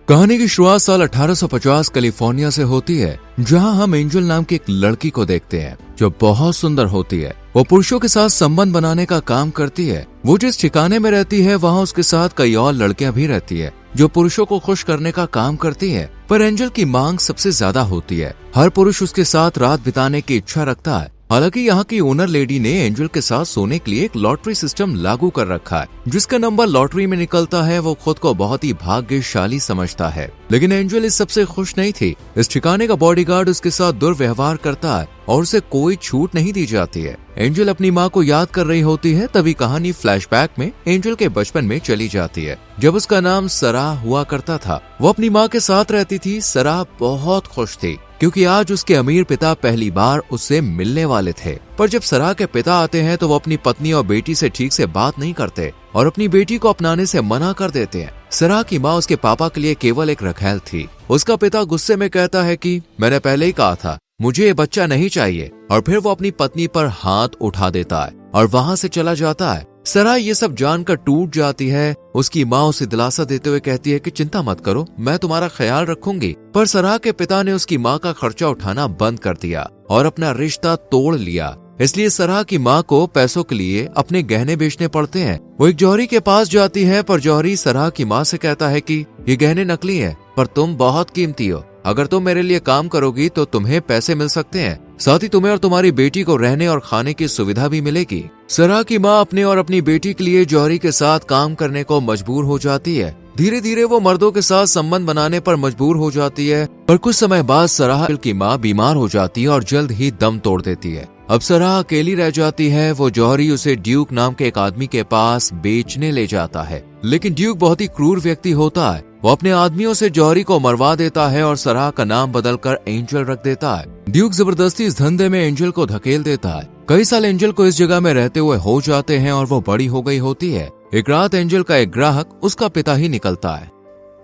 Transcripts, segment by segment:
कहानी की शुरुआत साल 1850 कैलिफोर्निया से होती है, जहां हम एंजल नाम की एक लड़की को देखते हैं जो बहुत सुंदर होती है। वो पुरुषों के साथ संबंध बनाने का काम करती है। वो जिस ठिकाने में रहती है वहां उसके साथ कई और लड़कियां भी रहती है जो पुरुषों को खुश करने का काम करती है। पर एंजल की मांग सबसे ज्यादा होती है। हर पुरुष उसके साथ रात बिताने की इच्छा रखता है। हालांकि यहाँ की ओनर लेडी ने एंजल के साथ सोने के लिए एक लॉटरी सिस्टम लागू कर रखा है। जिसका नंबर लॉटरी में निकलता है वो खुद को बहुत ही भाग्यशाली समझता है। लेकिन एंजल इस सबसे खुश नहीं थी। इस ठिकाने का बॉडीगार्ड उसके साथ दुर्व्यवहार करता है और उसे कोई छूट नहीं दी जाती है। एंजल अपनी माँ को याद कर रही होती है, तभी कहानी फ्लैशबैक में एंजल के बचपन में चली जाती है, जब उसका नाम सराह हुआ करता था। वो अपनी माँ के साथ रहती थी। सराह बहुत खुश थी क्योंकि आज उसके अमीर पिता पहली बार उससे मिलने वाले थे। पर जब सराह के पिता आते हैं तो वो अपनी पत्नी और बेटी से ठीक से बात नहीं करते और अपनी बेटी को अपनाने से मना कर देते हैं। सराह की माँ उसके पापा के लिए केवल एक रखैल थी। उसका पिता गुस्से में कहता है कि मैंने पहले ही कहा था, मुझे ये बच्चा नहीं चाहिए, और फिर वो अपनी पत्नी पर हाथ उठा देता है और वहाँ से चला जाता है। सराह ये सब जानकर टूट जाती है। उसकी माँ उसे दिलासा देते हुए कहती है कि चिंता मत करो, मैं तुम्हारा ख्याल रखूंगी। पर सराह के पिता ने उसकी माँ का खर्चा उठाना बंद कर दिया और अपना रिश्ता तोड़ लिया। इसलिए सराह की माँ को पैसों के लिए अपने गहने बेचने पड़ते हैं। वो एक जौहरी के पास जाती है, पर जौहरी सराह की माँ से कहता है कि ये गहने नकली हैं, पर तुम बहुत कीमती हो। अगर तुम मेरे लिए काम करोगी तो तुम्हें पैसे मिल सकते हैं, साथ ही तुम्हें और तुम्हारी बेटी को रहने और खाने की सुविधा भी मिलेगी। सराह की माँ अपने और अपनी बेटी के लिए जौहरी के साथ काम करने को मजबूर हो जाती है। धीरे धीरे वो मर्दों के साथ संबंध बनाने पर मजबूर हो जाती है। पर कुछ समय बाद सराह की माँ बीमार हो जाती है और जल्द ही दम तोड़ देती है। अब सराह अकेली रह जाती है। वो जौहरी उसे ड्यूक नाम के एक आदमी के पास बेचने ले जाता है, लेकिन ड्यूक बहुत ही क्रूर व्यक्ति होता है। वो अपने आदमियों से जौहरी को मरवा देता है और सराह का नाम बदलकर एंजल रख देता है। ड्यूक जबरदस्ती इस धंधे में एंजल को धकेल देता है। कई साल एंजल को इस जगह में रहते हुए हो जाते हैं और वो बड़ी हो गई होती है। एक रात एंजल का एक ग्राहक उसका पिता ही निकलता है।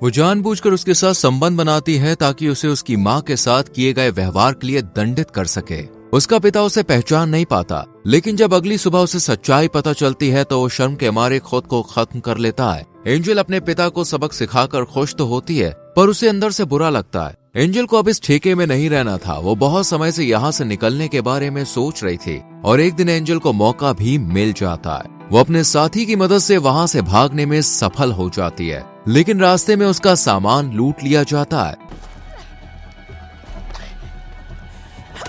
वो जानबूझकर उसके साथ संबंध बनाती है ताकि उसे उसकी माँ के साथ किए गए व्यवहार के लिए दंडित कर सके। उसका पिता उसे पहचान नहीं पाता, लेकिन जब अगली सुबह उसे सच्चाई पता चलती है तो वो शर्म के मारे खुद को खत्म कर लेता है। एंजल अपने पिता को सबक सिखाकर खुश तो होती है, पर उसे अंदर से बुरा लगता है। एंजल को अब इस ठेके में नहीं रहना था। वो बहुत समय से यहाँ से निकलने के बारे में सोच रही थी और एक दिन एंजल को मौका भी मिल जाता है। वो अपने साथी की मदद से वहाँ से भागने में सफल हो जाती है, लेकिन रास्ते में उसका सामान लूट लिया जाता है।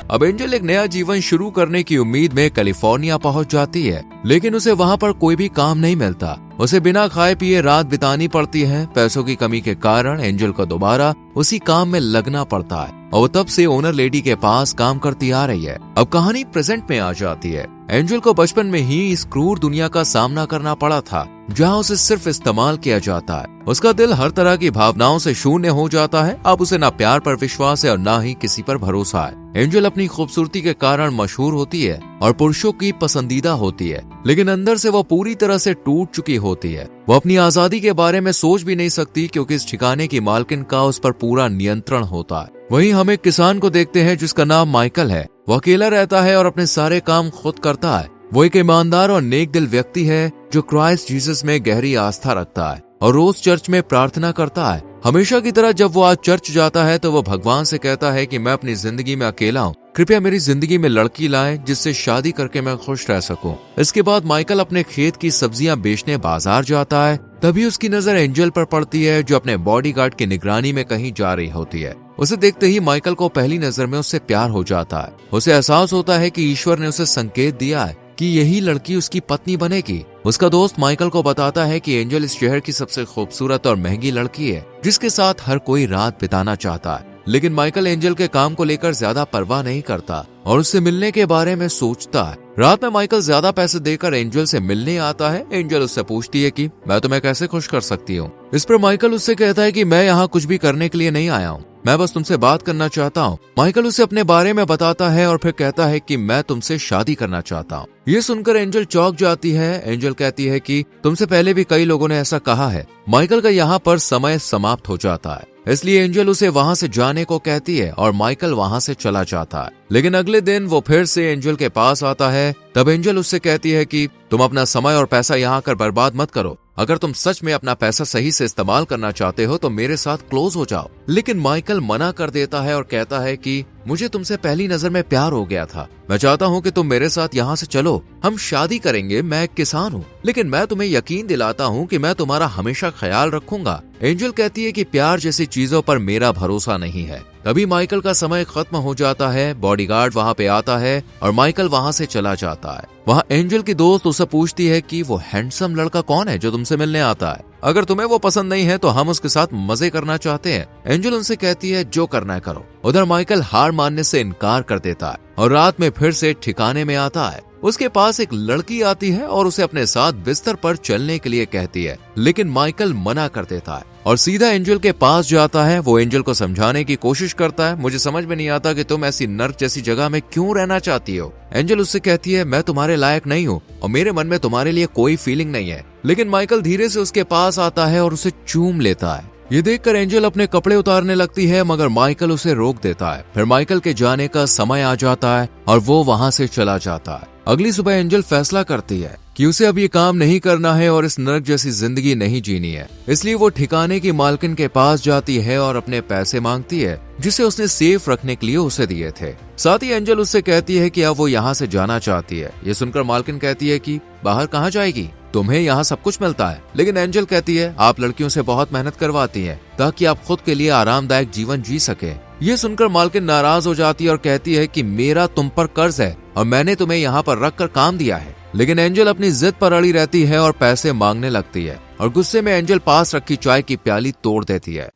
अब एंजल एक नया जीवन शुरू करने की उम्मीद में कैलिफोर्निया पहुंच जाती है, लेकिन उसे वहां पर कोई भी काम नहीं मिलता। उसे बिना खाए पिए रात बितानी पड़ती है। पैसों की कमी के कारण एंजल को दोबारा उसी काम में लगना पड़ता है और वो तब से ओनर लेडी के पास काम करती आ रही है। अब कहानी प्रेजेंट में आ जाती है। एंजल को बचपन में ही इस क्रूर दुनिया का सामना करना पड़ा था, जहाँ उसे सिर्फ इस्तेमाल किया जाता है। उसका दिल हर तरह की भावनाओं से शून्य हो जाता है। अब उसे ना प्यार पर विश्वास है और ना ही किसी पर भरोसा है। एंजल अपनी खूबसूरती के कारण मशहूर होती है और पुरुषों की पसंदीदा होती है, लेकिन अंदर से वो पूरी तरह से टूट चुकी होती है। वो अपनी आजादी के बारे में सोच भी नहीं सकती क्योंकि इस ठिकाने की मालकिन का उस पर पूरा नियंत्रण होता है। वहीं हम एक किसान को देखते हैं जिसका नाम माइकल है। वो अकेला रहता है और अपने सारे काम खुद करता है। वो एक ईमानदार और नेक दिल व्यक्ति है जो क्राइस्ट जीसस में गहरी आस्था रखता है और रोज चर्च में प्रार्थना करता है। हमेशा की तरह जब वो आज चर्च जाता है तो वो भगवान से कहता है कि मैं अपनी जिंदगी में अकेला हूँ, कृपया मेरी जिंदगी में लड़की लाएं जिससे शादी करके मैं खुश रह सकूं। इसके बाद माइकल अपने खेत की सब्जियां बेचने बाजार जाता है। तभी उसकी नजर एंजल पर पड़ती है जो अपने बॉडीगार्ड की निगरानी में कहीं जा रही होती है। उसे देखते ही माइकल को पहली नजर में उससे प्यार हो जाता है। उसे एहसास होता है कि ईश्वर ने उसे संकेत दिया है कि यही लड़की उसकी पत्नी बनेगी। उसका दोस्त माइकल को बताता है कि एंजल इस शहर की सबसे खूबसूरत और महंगी लड़की है जिसके साथ हर कोई रात बिताना चाहता है। लेकिन माइकल एंजल के काम को लेकर ज्यादा परवाह नहीं करता और उससे मिलने के बारे में सोचता है। रात में माइकल ज्यादा पैसे देकर एंजल से मिलने आता है। एंजल उससे पूछती है कि मैं तुम्हें कैसे खुश कर सकती हूँ। इस पर माइकल उससे कहता है कि मैं यहाँ कुछ भी करने के लिए नहीं आया हूँ, मैं बस तुमसे बात करना चाहता हूँ। माइकल उसे अपने बारे में बताता है और फिर कहता है कि मैं तुमसे शादी करना चाहता हूँ। ये सुनकर एंजल चौंक जाती है। एंजल कहती है कि तुमसे पहले भी कई लोगों ने ऐसा कहा है। माइकल का यहाँ पर समय समाप्त हो जाता है, इसलिए एंजल उसे वहाँ से जाने को कहती है और माइकल वहाँ से चला जाता है। लेकिन अगले दिन वो फिर से एंजल के पास आता है। तब एंजल उससे कहती है कि तुम अपना समय और पैसा यहाँ आकर बर्बाद मत करो। अगर तुम सच में अपना पैसा सही से इस्तेमाल करना चाहते हो तो मेरे साथ क्लोज हो जाओ। लेकिन माइकल मना कर देता है और कहता है कि मुझे तुमसे पहली नजर में प्यार हो गया था। मैं चाहता हूँ कि तुम मेरे साथ यहाँ से चलो, हम शादी करेंगे। मैं एक किसान हूँ, लेकिन मैं तुम्हें यकीन दिलाता हूँ कि मैं तुम्हारा हमेशा ख्याल रखूंगा। एंजल कहती है कि प्यार जैसी चीजों पर मेरा भरोसा नहीं है। तभी माइकल का समय खत्म हो जाता है। बॉडीगार्ड वहाँ पे आता है और माइकल वहाँ से चला जाता है। वहाँ एंजल की दोस्त उससे पूछती है कि वो हैंडसम लड़का कौन है जो तुमसे मिलने आता है? अगर तुम्हें वो पसंद नहीं है तो हम उसके साथ मजे करना चाहते हैं। एंजल उनसे कहती है जो करना है करो। उधर माइकल हार मानने से इनकार कर देता है और रात में फिर से ठिकाने में आता है। उसके पास एक लड़की आती है और उसे अपने साथ बिस्तर पर चलने के लिए कहती है, लेकिन माइकल मना कर देता है और सीधा एंजल के पास जाता है। वो एंजल को समझाने की कोशिश करता है, मुझे समझ में नहीं आता कि तुम ऐसी नर्क जैसी जगह में क्यों रहना चाहती हो। एंजल उससे कहती है मैं तुम्हारे लायक नहीं हूँ और मेरे मन में तुम्हारे लिए कोई फीलिंग नहीं है। लेकिन माइकल धीरे से उसके पास आता है और उसे चूम लेता है। ये देखकर एंजल अपने कपड़े उतारने लगती है, मगर माइकल उसे रोक देता है। फिर माइकल के जाने का समय आ जाता है और वो वहाँ से चला जाता है। अगली सुबह एंजल फैसला करती है कि उसे अब ये काम नहीं करना है और इस नर्क जैसी जिंदगी नहीं जीनी है। इसलिए वो ठिकाने की मालकिन के पास जाती है और अपने पैसे मांगती है जिसे उसने सेफ रखने के लिए उसे दिए थे। साथ ही एंजल उससे कहती है कि अब वो यहाँ से जाना चाहती है। ये सुनकर मालकिन कहती है कि बाहर कहाँ जाएगी, तुम्हें यहाँ सब कुछ मिलता है। लेकिन एंजल कहती है आप लड़कियों से बहुत मेहनत करवाती हैं ताकि आप खुद के लिए आरामदायक जीवन जी सके। ये सुनकर मालकिन नाराज हो जाती है और कहती है कि मेरा तुम पर कर्ज है और मैंने तुम्हें यहाँ पर रख कर काम दिया है। लेकिन एंजल अपनी जिद पर अड़ी रहती है और पैसे मांगने लगती है और गुस्से में एंजल पास रखी चाय की प्याली तोड़ देती है।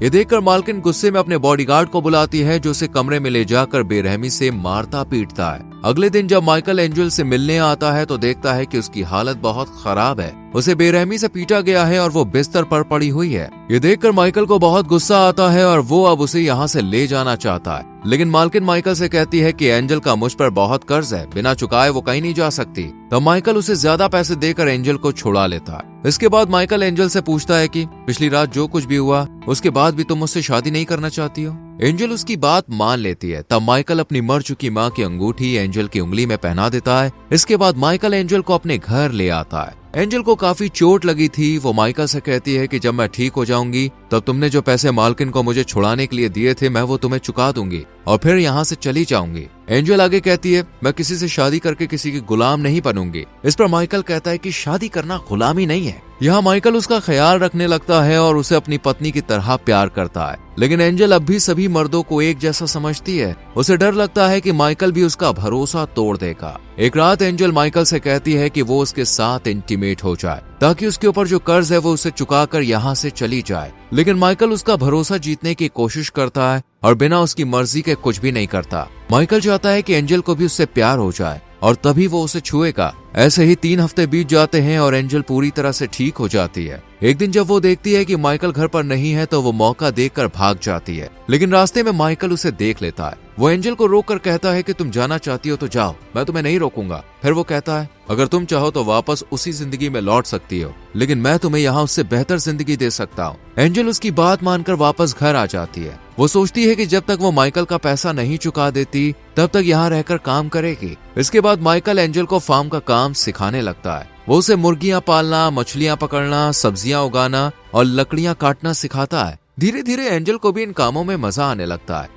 ये देखकर मालकिन गुस्से में अपने बॉडीगार्ड को बुलाती है जो उसे कमरे में ले जाकर बेरहमी से मारता पीटता है। अगले दिन जब माइकल एंजल से मिलने आता है तो देखता है कि उसकी हालत बहुत खराब है। उसे बेरहमी से पीटा गया है और वो बिस्तर पर पड़ी हुई है। ये देखकर माइकल को बहुत गुस्सा आता है और वो अब उसे यहाँ से ले जाना चाहता है। लेकिन मालकिन माइकल से कहती है कि एंजल का मुझ पर बहुत कर्ज है, बिना चुकाए वो कहीं नहीं जा सकती। तब माइकल उसे ज्यादा पैसे देकर एंजल को छुड़ा लेता है। इसके बाद माइकल एंजल से पूछता है कि पिछली रात जो कुछ भी हुआ उसके बाद भी तुम मुझसे शादी नहीं करना चाहती हो? एंजल उसकी बात मान लेती है। तब माइकल अपनी मर चुकी माँ की अंगूठी एंजल की उंगली में पहना देता है। इसके बाद माइकल एंजल को अपने घर ले आता है। एंजल को काफी चोट लगी थी। वो माइकल से कहती है कि जब मैं ठीक हो जाऊंगी तब तुमने जो पैसे मालकिन को मुझे छुड़ाने के लिए दिए थे मैं वो तुम्हें चुका दूंगी और फिर यहाँ से चली जाऊंगी। एंजल आगे कहती है मैं किसी से शादी करके किसी की गुलाम नहीं बनूंगी। इस पर माइकल कहता है कि शादी करना गुलामी नहीं है। यहाँ माइकल उसका ख्याल रखने लगता है और उसे अपनी पत्नी की तरह प्यार करता है। लेकिन एंजल अब भी सभी मर्दों को एक जैसा समझती है। उसे डर लगता है कि माइकल भी उसका भरोसा तोड़ देगा। एक रात एंजल माइकल से कहती है कि वो उसके साथ इंटीमेट हो जाए ताकि उसके ऊपर जो कर्ज है वो उसे चुकाकर यहाँ से चली जाए। लेकिन माइकल उसका भरोसा जीतने की कोशिश करता है और बिना उसकी मर्जी के कुछ भी नहीं करता। माइकल चाहता है कि एंजल को भी उससे प्यार हो जाए और तभी वो उसे छुएगा। ऐसे ही 3 हफ्ते बीत जाते हैं और एंजल पूरी तरह से ठीक हो जाती है। एक दिन जब वो देखती है कि माइकल घर पर नहीं है तो वो मौका देखकर भाग जाती है। लेकिन रास्ते में माइकल उसे देख लेता है। वो एंजल को रोककर कहता है कि तुम जाना चाहती हो तो जाओ, मैं तुम्हें नहीं रोकूंगा। फिर वो कहता है अगर तुम चाहो तो वापस उसी जिंदगी में लौट सकती हो, लेकिन मैं तुम्हें यहाँ उससे बेहतर जिंदगी दे सकता हूँ। एंजल उसकी बात मानकर वापस घर आ जाती है। वो सोचती है कि जब तक वो माइकल का पैसा नहीं चुका देती तब तक यहाँ रहकर काम करेगी। इसके बाद माइकल एंजल को फार्म का काम सिखाने लगता है। वो उसे मुर्गियां पालना, मछलियां पकड़ना, सब्जियां उगाना और लकड़ियां काटना सिखाता है। धीरे धीरे एंजल को भी इन कामों में मजा आने लगता है।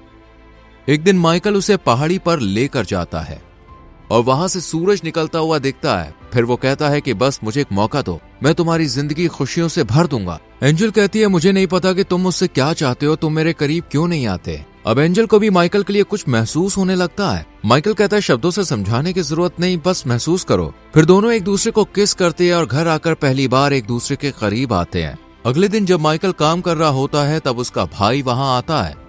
एक दिन माइकल उसे पहाड़ी पर लेकर जाता है और वहां से सूरज निकलता हुआ दिखता है। फिर वो कहता है कि बस मुझे एक मौका दो, मैं तुम्हारी जिंदगी खुशियों से भर दूंगा। एंजल कहती है मुझे नहीं पता कि तुम मुझसे क्या चाहते हो, तुम मेरे करीब क्यों नहीं आते। अब एंजल को भी माइकल के लिए कुछ महसूस होने लगता है। माइकल कहता है शब्दों से समझाने की जरूरत नहीं, बस महसूस करो। फिर दोनों एक दूसरे को किस करते हैं और घर आकर पहली बार एक दूसरे के करीब आते हैं। अगले दिन जब माइकल काम कर रहा होता है तब उसका भाई वहां आता है।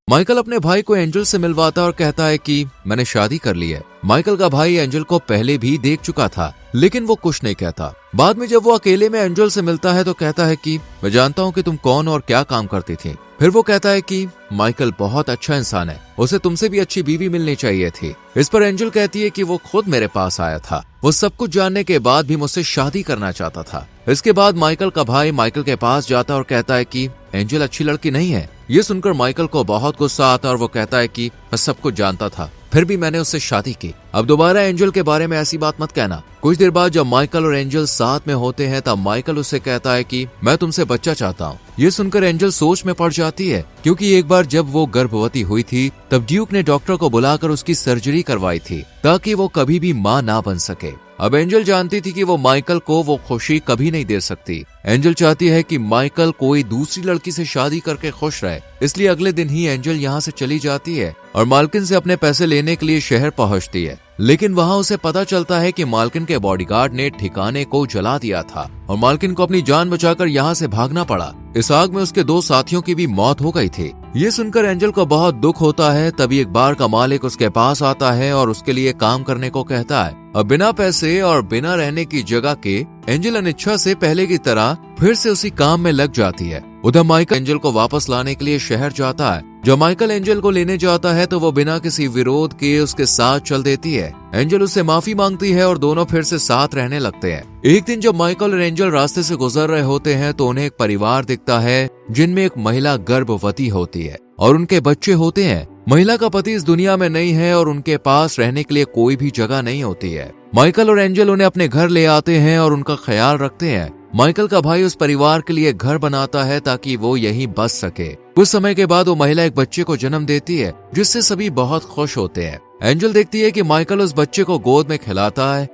माइकल अपने भाई को एंजल से मिलवाता और कहता है कि मैंने शादी कर ली है। माइकल का भाई एंजल को पहले भी देख चुका था लेकिन वो कुछ नहीं कहता। बाद में जब वो अकेले में एंजल से मिलता है तो कहता है कि मैं जानता हूँ कि तुम कौन और क्या काम करती थी। फिर वो कहता है कि माइकल बहुत अच्छा इंसान है, उसे तुमसे भी अच्छी बीवी मिलनी चाहिए थी। इस पर एंजल कहती है कि वो खुद मेरे पास आया था, वो सब कुछ जानने के बाद भी मुझसे शादी करना चाहता था। इसके बाद माइकल का भाई माइकल के पास जाता और कहता है कि एंजल अच्छी लड़की नहीं है। ये सुनकर माइकल को बहुत गुस्सा आता और वो कहता है कि मैं सब कुछ जानता था, फिर भी मैंने उससे शादी की। अब दोबारा एंजल के बारे में ऐसी बात मत कहना। कुछ देर बाद जब माइकल और एंजल साथ में होते हैं तब माइकल उससे कहता है कि मैं तुमसे बच्चा चाहता हूँ। ये सुनकर एंजल सोच में पड़ जाती है, क्योंकि एक बार जब वो गर्भवती हुई थी तब ड्यूक ने डॉक्टर को बुलाकर उसकी सर्जरी करवाई थी ताकि वो कभी भी मां ना बन सके। अब एंजल जानती थी कि वो माइकल को वो खुशी कभी नहीं दे सकती। एंजल चाहती है कि माइकल कोई दूसरी लड़की से शादी करके खुश रहे, इसलिए अगले दिन ही एंजल यहाँ से चली जाती है और मालकिन से अपने पैसे लेने के लिए शहर पहुँचती है। लेकिन वहाँ उसे पता चलता है कि मालकिन के बॉडीगार्ड ने ठिकाने को जला दिया था और मालकिन को अपनी जान बचाकर यहाँ से भागना पड़ा। इस आग में उसके 2 साथियों की भी मौत हो गई थी। ये सुनकर एंजल को बहुत दुख होता है। तभी एक बार का मालिक उसके पास आता है और उसके लिए काम करने को कहता है। अब बिना पैसे और बिना रहने की जगह के एंजल अनिच्छा से पहले की तरह फिर से उसी काम में लग जाती है। उधर माइकल एंजल को वापस लाने के लिए शहर जाता है। जब माइकल एंजल को लेने जाता है तो वो बिना किसी विरोध के उसके साथ चल देती है। एंजल उससे माफी मांगती है और दोनों फिर से साथ रहने लगते हैं। एक दिन जब माइकल और एंजल रास्ते से गुजर रहे होते हैं तो उन्हें एक परिवार दिखता है जिनमें एक महिला गर्भवती होती है और उनके बच्चे होते हैं। महिला का पति इस दुनिया में नहीं है और उनके पास रहने के लिए कोई भी जगह नहीं होती है। माइकल और एंजल उन्हें अपने घर ले आते हैं और उनका ख्याल रखते हैं। माइकल का भाई उस परिवार के लिए घर बनाता है ताकि वो यहीं बस सके। कुछ समय के बाद वो महिला एक बच्चे को जन्म देती है जिससे सभी बहुत खुश होते हैं। एंजल देखती है कि माइकल उस बच्चे को गोद में खिलाता है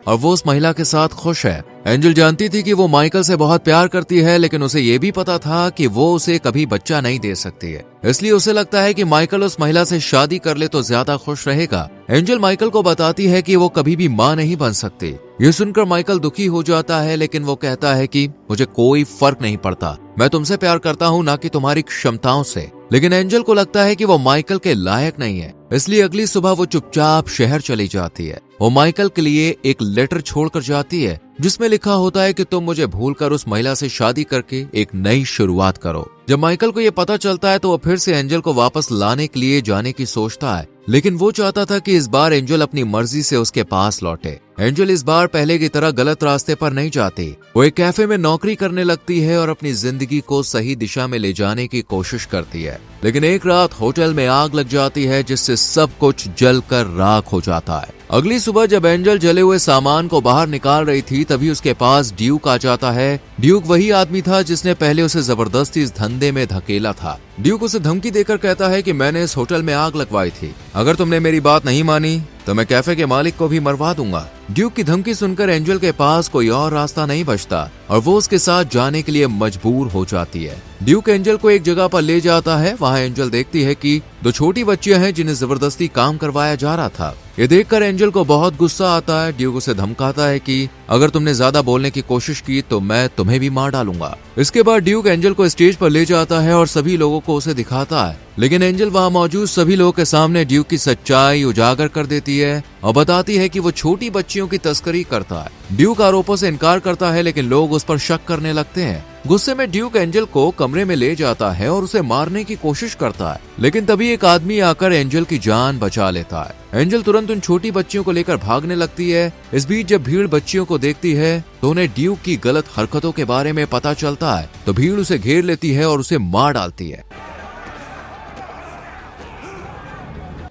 और वो उस महिला के साथ खुश है। एंजल जानती थी कि वो माइकल से बहुत प्यार करती है, लेकिन उसे ये भी पता था कि वो उसे कभी बच्चा नहीं दे सकती है। इसलिए उसे लगता है कि माइकल उस महिला से शादी कर ले तो ज्यादा खुश रहेगा। एंजल माइकल को बताती है कि वो कभी भी मां नहीं बन सकती। ये सुनकर माइकल दुखी हो जाता है, लेकिन वो कहता है कि मुझे कोई फर्क नहीं पड़ता, मैं तुमसे प्यार करता हूँ ना कि तुम्हारी क्षमताओं से। लेकिन एंजल को लगता है कि वो माइकल के लायक नहीं है, इसलिए अगली सुबह वो चुपचाप शहर चली जाती है। वो माइकल के लिए एक लेटर छोड़कर जाती है जिसमें लिखा होता है कि तुम मुझे भूलकर उस महिला से शादी करके एक नई शुरुआत करो। जब माइकल को ये पता चलता है तो वो फिर से एंजल को वापस लाने के लिए जाने की सोचता है, लेकिन वो चाहता था कि इस बार एंजल अपनी मर्जी से उसके पास लौटे। एंजल इस बार पहले की तरह गलत रास्ते पर नहीं जाती। वो एक कैफे में नौकरी करने लगती है और अपनी जिंदगी को सही दिशा में ले जाने की कोशिश करती है। लेकिन एक रात होटल में आग लग जाती है जिससे सब कुछ जलकर राख हो जाता है। अगली सुबह जब एंजल जले हुए सामान को बाहर निकाल रही थी तभी उसके पास ड्यूक आ जाता है। ड्यूक वही आदमी था जिसने पहले उसे जबरदस्ती इस धंधे में धकेला था। ड्यूक उसे धमकी देकर कहता है कि मैंने इस होटल में आग लगवाई थी, अगर तुमने मेरी बात नहीं मानी तो मैं कैफे के मालिक को भी मरवा दूंगा। ड्यूक की धमकी सुनकर एंजल के पास कोई और रास्ता नहीं बचता और वो उसके साथ जाने के लिए मजबूर हो जाती है। ड्यूक एंजल को एक जगह पर ले जाता है। वहाँ एंजल देखती है कि 2 छोटी बच्चियां हैं जिन्हें जबरदस्ती काम करवाया जा रहा था। ये देखकर एंजल को बहुत गुस्सा आता है। ड्यूक उसे धमकाता है कि अगर तुमने ज्यादा बोलने की कोशिश की तो मैं तुम्हें भी मार डालूंगा। इसके बाद ड्यूक एंजल को स्टेज पर ले जाता है और सभी लोगों को उसे दिखाता है, लेकिन एंजल वहाँ मौजूद सभी लोगों के सामने ड्यूक की सच्चाई उजागर कर देती है और बताती है कि वो छोटी बच्चियों की तस्करी करता है। ड्यूक आरोपों से इनकार करता है, लेकिन लोग उस पर शक करने लगते हैं। गुस्से में ड्यूक एंजल को कमरे में ले जाता है और उसे मारने की कोशिश करता है, लेकिन तभी एक आदमी आकर एंजल की जान बचा लेता है। एंजल तुरंत उन छोटी बच्चियों को लेकर भागने लगती है। इस बीच जब भीड़ बच्चियों को देखती है तो उन्हें ड्यूक की गलत हरकतों के बारे में पता चलता है, तो भीड़ उसे घेर लेती है और उसे मार डालती है।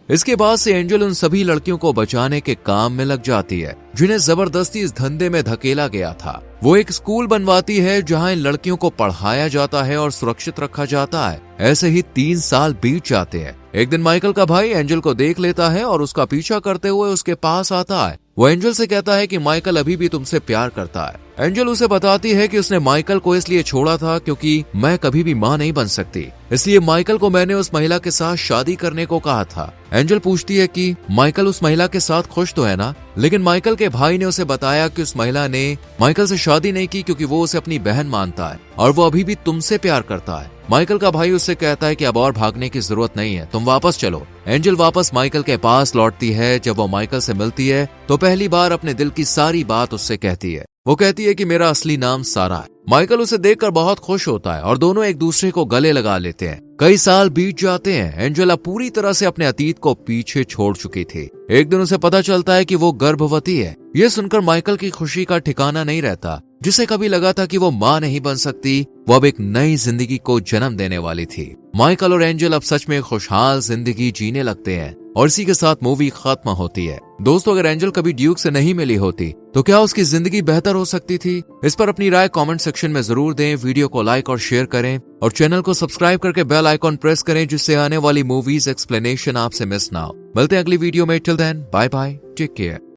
इसके बाद से एंजल उन सभी लड़कियों को बचाने के काम में लग जाती है जिन्हें जबरदस्ती इस धंधे में धकेला गया था। वो एक स्कूल बनवाती है जहां इन लड़कियों को पढ़ाया जाता है और सुरक्षित रखा जाता है। ऐसे ही 3 साल बीत जाते हैं। एक दिन माइकल का भाई एंजल को देख लेता है और उसका पीछा करते हुए उसके पास आता है। वो एंजल से कहता है कि माइकल अभी भी तुमसे प्यार करता है। एंजल उसे बताती है कि उसने माइकल को इसलिए छोड़ा था क्योंकि मैं कभी भी मां नहीं बन सकती, इसलिए माइकल को मैंने उस महिला के साथ शादी करने को कहा था। एंजल पूछती है कि माइकल उस महिला के साथ खुश तो है ना, लेकिन माइकल के भाई ने उसे बताया कि उस महिला ने माइकल से शादी नहीं की क्योंकि वो उसे अपनी बहन मानता है और वो अभी भी तुमसे प्यार करता है। माइकल का भाई उससे कहता है कि अब और भागने की जरूरत नहीं है, तुम वापस चलो। एंजल वापस माइकल के पास लौटती है। जब वो माइकल से मिलती है तो पहली बार अपने दिल की सारी बात उससे कहती है। वो कहती है कि मेरा असली नाम सारा है। माइकल उसे देखकर बहुत खुश होता है और दोनों एक दूसरे को गले लगा लेते हैं। कई साल बीत जाते हैं। एंजेला पूरी तरह से अपने अतीत को पीछे छोड़ चुकी थी। एक दिन उसे पता चलता है कि वो गर्भवती है। ये सुनकर माइकल की खुशी का ठिकाना नहीं रहता। जिसे कभी लगा था कि वो मां नहीं बन सकती, वो अब एक नई जिंदगी को जन्म देने वाली थी। माइकल और एंजल अब सच में खुशहाल जिंदगी जीने लगते हैं और इसी के साथ मूवी खत्म होती है। दोस्तों, अगर एंजल कभी ड्यूक से नहीं मिली होती तो क्या उसकी जिंदगी बेहतर हो सकती थी? इस पर अपनी राय कमेंट सेक्शन में जरूर दें। वीडियो को लाइक और शेयर करें और चैनल को सब्सक्राइब करके बेल आइकॉन प्रेस करें, जिससे आने वाली मूवीज एक्सप्लेनेशन आपसे मिस ना हो। मिलते हैं अगली वीडियो में। Till then, bye bye, take care.